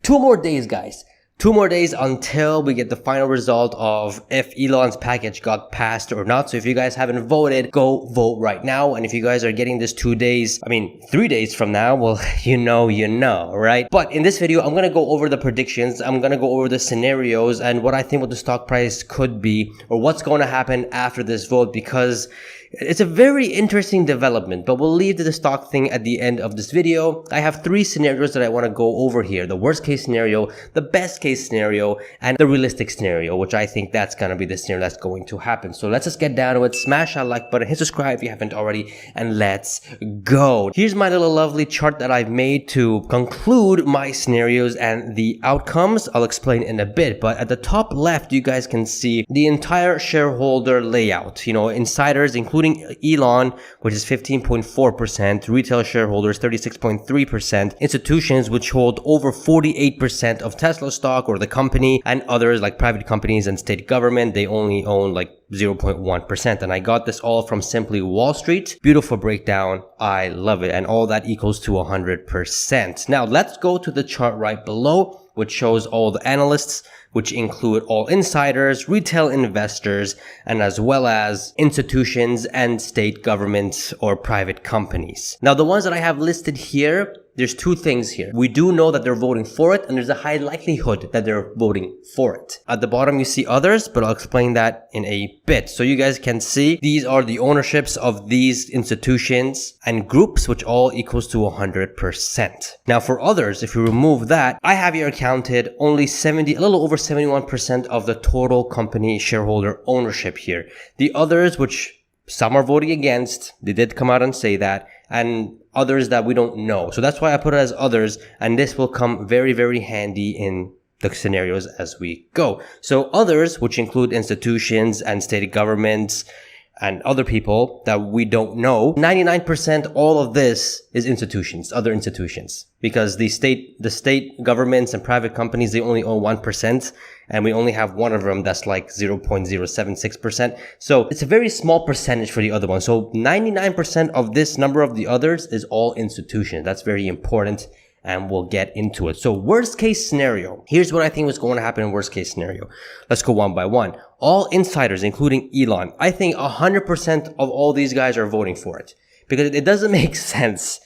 2 more days, guys. 2 more days until we get the final result of if Elon's package got passed or not. So if you guys haven't voted, go vote right now. And if you guys are getting this 3 days from now, well, you know, right? But in this video, I'm going to go over the predictions. I'm going to go over the scenarios and what I think what the stock price could be or what's going to happen after this vote, because it's a very interesting development, but we'll leave the stock thing at the end of this video. I have 3 scenarios that I want to go over here. The worst case scenario, the best case scenario, and the realistic scenario, which I think that's going to be the scenario that's going to happen. So let's just get down to it. Smash that like button, hit subscribe if you haven't already, and let's go. Here's my little lovely chart that I've made to conclude my scenarios and the outcomes. I'll explain in a bit, but at the top left, you guys can see the entire shareholder layout. You know, insiders, including Elon, which is 15.4%, retail shareholders 36.3%, institutions which hold over 48% of Tesla stock or the company, and others like private companies and state government, they only own like 0.1%. And I got this all from Simply Wall Street. Beautiful breakdown. I love it. And all that equals to 100%. Now let's go to the chart right below, which shows all the analysts, which include all insiders, retail investors, and as well as institutions and state governments or private companies. Now, the ones that I have listed here, there's 2 things here. We do know that they're voting for it, and there's a high likelihood that they're voting for it. At the bottom, you see others, but I'll explain that in a bit. So you guys can see these are the ownerships of these institutions and groups, which all equals to 100%. Now, for others, if you remove that, I have here counted only a little over 71% of the total company shareholder ownership here. The others, which some are voting against, they did come out and say that, and others that we don't know. So that's why I put it as others, and this will come very, very handy in the scenarios as we go. So others, which include institutions and state governments and other people that we don't know, 99% all of this is institutions, other institutions, because the state governments and private companies, they only own 1%, and we only have one of them that's like 0.076%. So it's a very small percentage for the other one. So 99% of this number of the others is all institutions. That's very important, and we'll get into it. So worst case scenario, here's what I think was going to happen in worst case scenario. Let's go one by one. All insiders, including Elon, I think 100% of all these guys are voting for it, because it doesn't make sense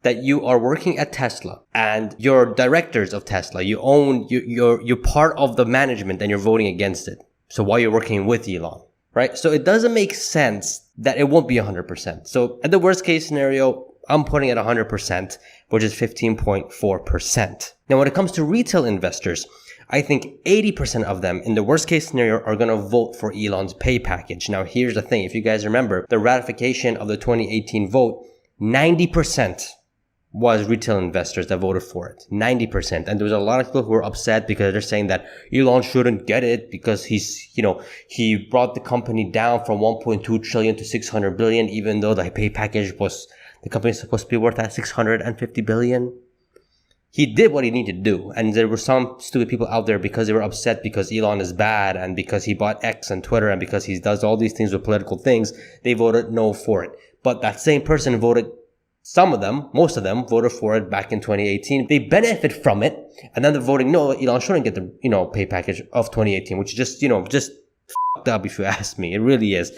that you are working at Tesla and you're directors of Tesla. You own, you're part of the management and you're voting against it. So why you're working with Elon, right? So it doesn't make sense that it won't be 100%. So at the worst case scenario, I'm putting it 100%, which is 15.4%. Now, when it comes to retail investors, I think 80% of them in the worst case scenario are going to vote for Elon's pay package. Now, here's the thing. If you guys remember the ratification of the 2018 vote, 90% was retail investors that voted for it. 90%. And there was a lot of people who were upset because they're saying that Elon shouldn't get it because he brought the company down from 1.2 trillion to 600 billion, even though the pay package was, the company is supposed to be worth at 650 billion. He did what he needed to do. And there were some stupid people out there because they were upset because Elon is bad and because he bought X and Twitter and because he does all these things with political things, they voted no for it. But that same person voted, some of them, most of them voted for it back in 2018. They benefit from it. And then they're voting, no, Elon shouldn't get the, pay package of 2018, which is just, just f***ed up if you ask me. It really is.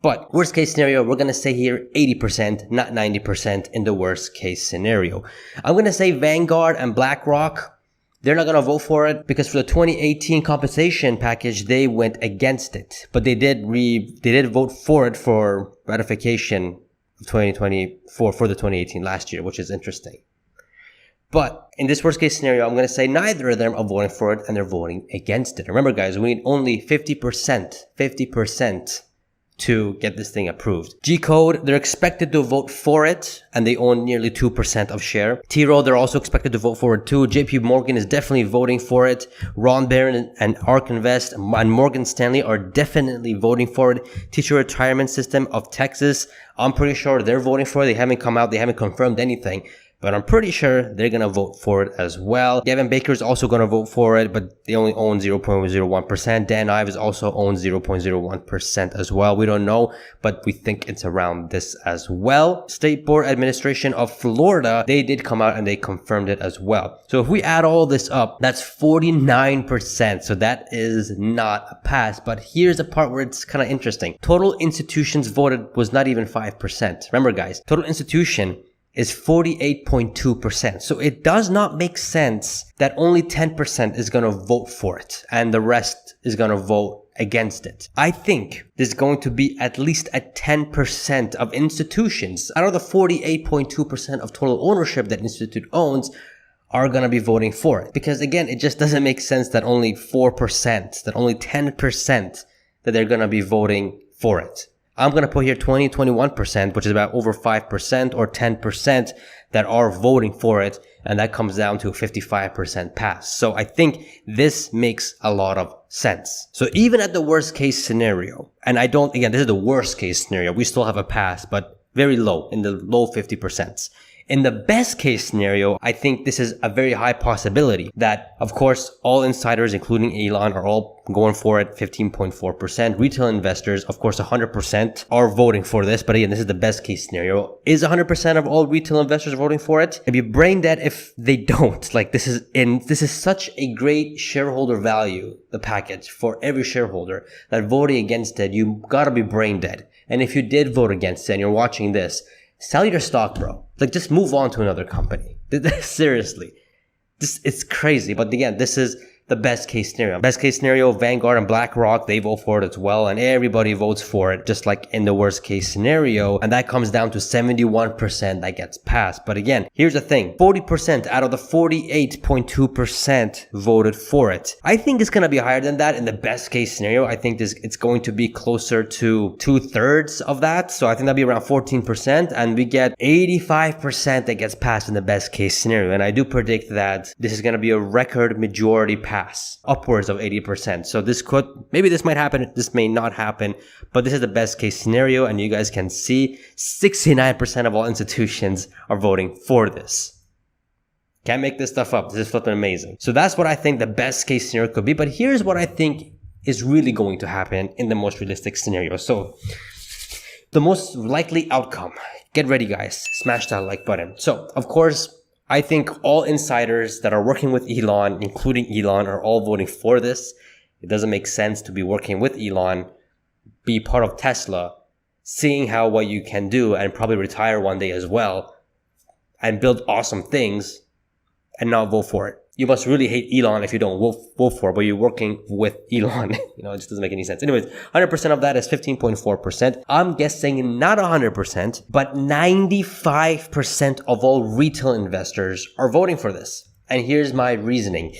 But worst case scenario, we're going to say here 80%, not 90% in the worst case scenario. I'm going to say Vanguard and BlackRock, they're not going to vote for it because for the 2018 compensation package, they went against it. But they did vote for it for ratification of 2024 for the 2018 last year, which is interesting. But in this worst case scenario, I'm going to say neither of them are voting for it and they're voting against it. Remember, guys, we need only 50% to get this thing approved. G-Code, they're expected to vote for it and they own nearly 2% of share. T-Rowe, they're also expected to vote for it too. JP Morgan is definitely voting for it. Ron Barron and ARK Invest and Morgan Stanley are definitely voting for it. Teacher Retirement System of Texas, I'm pretty sure they're voting for it. They haven't come out, they haven't confirmed anything. but I'm pretty sure they're going to vote for it as well. Gavin Baker is also going to vote for it, but they only own 0.01%. Dan Ives also owns 0.01% as well. We don't know, but we think it's around this as well. State Board Administration of Florida, they did come out and they confirmed it as well. So if we add all this up, that's 49%. So that is not a pass, but here's the part where it's kind of interesting. Total institutions voted was not even 5%. Remember guys, total institution is 48.2%. So it does not make sense that only 10% is going to vote for it and the rest is going to vote against it. I think there's going to be at least a 10% of institutions out of the 48.2% of total ownership that institute owns are going to be voting for it. Because again, it just doesn't make sense that only 4%, that only 10% that they're going to be voting for it. I'm going to put here 21%, which is about over 5% or 10% that are voting for it. And that comes down to a 55% pass. So I think this makes a lot of sense. So even at the worst case scenario, and again, this is the worst case scenario. We still have a pass, but very low, in the low 50%. In the best case scenario, I think this is a very high possibility that, of course, all insiders, including Elon, are all going for it, 15.4%. Retail investors, of course, 100% are voting for this. But again, this is the best case scenario. Is 100% of all retail investors voting for it? It'd be brain dead if they don't. Like this is such a great shareholder value, the package for every shareholder, that voting against it, you gotta be brain dead. And if you did vote against it and you're watching this, sell your stock, bro. Like, just move on to another company. Seriously. It's crazy. But again, this is the best case scenario. Best case scenario, Vanguard and BlackRock, they vote for it as well. And everybody votes for it, just like in the worst case scenario. And that comes down to 71% that gets passed. But again, here's the thing. 40% out of the 48.2% voted for it. I think it's going to be higher than that in the best case scenario. I think it's going to be closer to 2/3 of that. So I think that'll be around 14%. And we get 85% that gets passed in the best case scenario. And I do predict that this is going to be a record majority pass. Upwards of 80%. So maybe this might happen, this may not happen, but this is the best case scenario. And you guys can see 69% of all institutions are voting for this. Can't make this stuff up. This is flipping amazing. So that's what I think the best case scenario could be. But here's what I think is really going to happen in the most realistic scenario. So the most likely outcome, get ready guys, smash that like button. So of course, I think all insiders that are working with Elon, including Elon, are all voting for this. It doesn't make sense to be working with Elon, be part of Tesla, seeing what you can do and probably retire one day as well and build awesome things and not vote for it. You must really hate Elon if you don't vote for it, but you're working with Elon. It just doesn't make any sense. Anyways, 100% of that is 15.4%. I'm guessing not 100%, but 95% of all retail investors are voting for this. And here's my reasoning.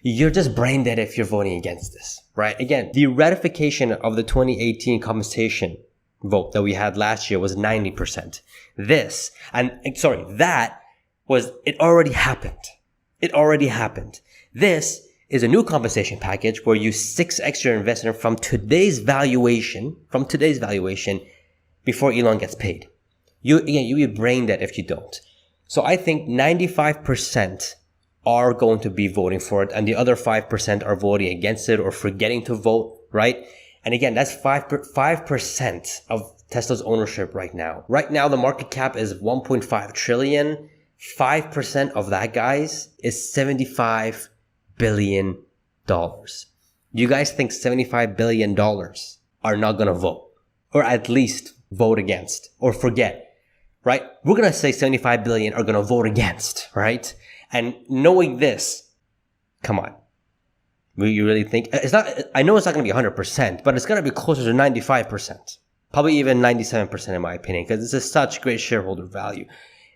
You're just brain dead if you're voting against this, right? Again, the ratification of the 2018 compensation vote that we had last year was 90%. It already happened. It already happened. This is a new compensation package where you 6x your investment from today's valuation before Elon gets paid. You be brain dead if you don't. So I think 95% are going to be voting for it and the other 5% are voting against it or forgetting to vote, right? And again, that's 5% of Tesla's ownership right now. Right now, the market cap is 1.5 trillion. 5% of that, guys, is $75 billion. You guys think $75 billion are not going to vote, or at least vote against or forget, right? We're going to say 75 billion are going to vote against, right? And knowing this, come on. You really think I know it's not going to be 100%, but it's going to be closer to 95%, probably even 97% in my opinion, because this is such great shareholder value.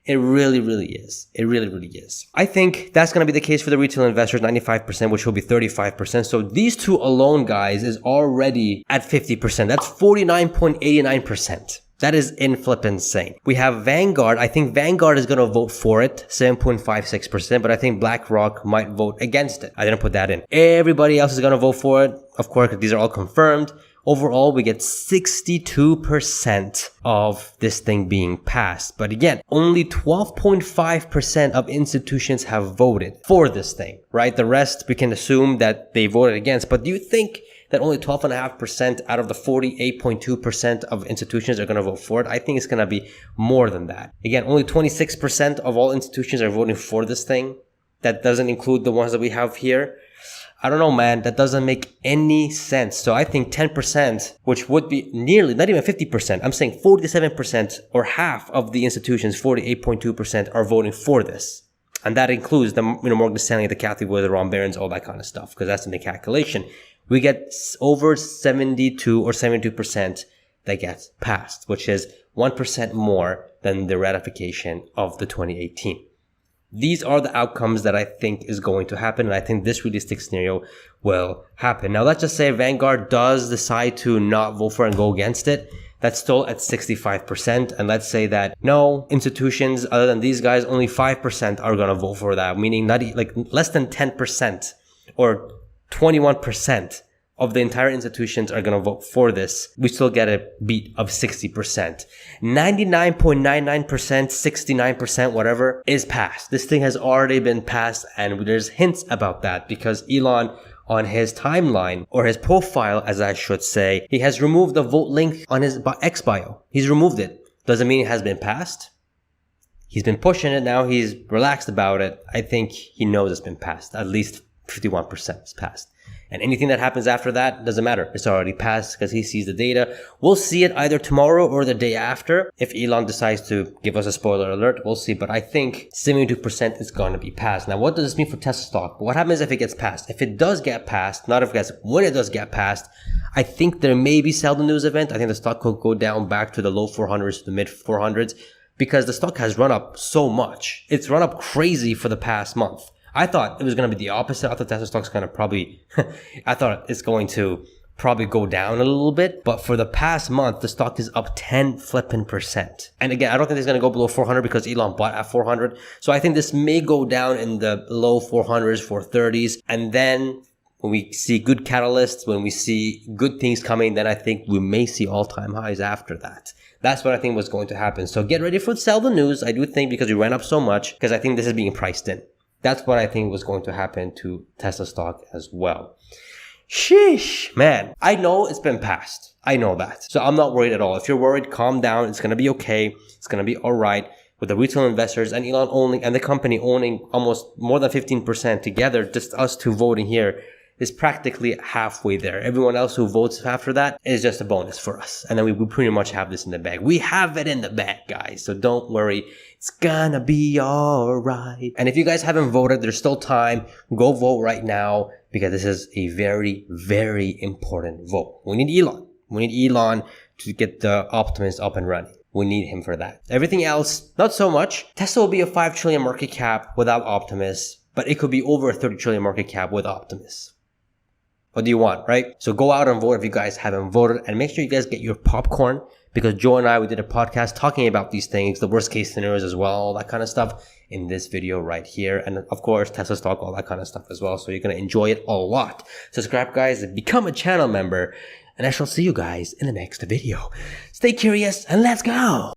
It really, really is. It really, really is. I think that's going to be the case for the retail investors, 95%, which will be 35%. So these two alone, guys, is already at 50%. That's 49.89%. That is insane. We have Vanguard. I think Vanguard is going to vote for it, 7.56%, but I think BlackRock might vote against it. I didn't put that in. Everybody else is going to vote for it. Of course, these are all confirmed. Overall, we get 62% of this thing being passed. But again, only 12.5% of institutions have voted for this thing, right? The rest, we can assume that they voted against. But do you think that only 12.5% out of the 48.2% of institutions are going to vote for it? I think it's going to be more than that. Again, only 26% of all institutions are voting for this thing. That doesn't include the ones that we have here. I don't know, man. That doesn't make any sense. So I think 10%, which would be nearly, not even 50%. I'm saying 47% or half of the institutions, 48.2% are voting for this. And that includes the Morgan Stanley, the Catholic Board, the Ron Barons, all that kind of stuff, because that's in the calculation. We get over 72 or 72% that gets passed, which is 1% more than the ratification of the 2018. These are the outcomes that I think is going to happen, and I think this realistic scenario will happen. Now, let's just say Vanguard does decide to not vote for and go against it. That's still at 65%. And let's say that no institutions other than these guys, only 5% are going to vote for that, meaning not like less than 10% or 21% of the entire institutions are going to vote for this. We still get a beat of 60%. 99.99%, 69%, whatever, is passed. This thing has already been passed, and there's hints about that because Elon, on his timeline, or his profile, as I should say, he has removed the vote link on his X bio. He's removed it. Doesn't mean it has been passed. He's been pushing it now. He's relaxed about it. I think he knows it's been passed. At least 51% is passed. And anything that happens after that doesn't matter. It's already passed because he sees the data. We'll see it either tomorrow or the day after. If Elon decides to give us a spoiler alert, we'll see. But I think 72% is going to be passed. Now, what does this mean for Tesla stock? But what happens if it gets passed? If it does get passed, not if it gets, when it does get passed, I think there may be sell the news event. I think the stock could go down back to the low 400s to the mid 400s because the stock has run up so much. It's run up crazy for the past month. I thought it was going to be the opposite. I thought Tesla stock's going to probably, I thought it's going to probably go down a little bit. But for the past month, the stock is up 10%. And again, I don't think it's going to go below 400 because Elon bought at 400. So I think this may go down in the low 400s, 430s. And then when we see good catalysts, when we see good things coming, then I think we may see all-time highs after that. That's what I think was going to happen. So get ready for sell the news. I do think because we ran up so much, because I think this is being priced in. That's what I think was going to happen to Tesla stock as well. Sheesh, man. I know it's been passed. I know that. So I'm not worried at all. If you're worried, calm down. It's going to be okay. It's going to be all right. With the retail investors and Elon owning and the company owning almost more than 15% together, just us two voting here is practically halfway there. Everyone else who votes after that is just a bonus for us. And then we pretty much have this in the bag. We have it in the bag, guys. So don't worry. It's gonna be all right. And if you guys haven't voted, there's still time. Go vote right now because this is a very, very important vote. We need Elon. We need Elon to get the Optimus up and running. We need him for that. Everything else, not so much. Tesla will be a 5 trillion market cap without Optimus, but it could be over a 30 trillion market cap with Optimus. What do you want, right? So go out and vote if you guys haven't voted, and make sure you guys get your popcorn because Joe and I, we did a podcast talking about these things, the worst case scenarios as well, all that kind of stuff in this video right here. And of course, Tesla stock, all that kind of stuff as well. So you're going to enjoy it a lot. Subscribe, guys, and become a channel member. And I shall see you guys in the next video. Stay curious and let's go.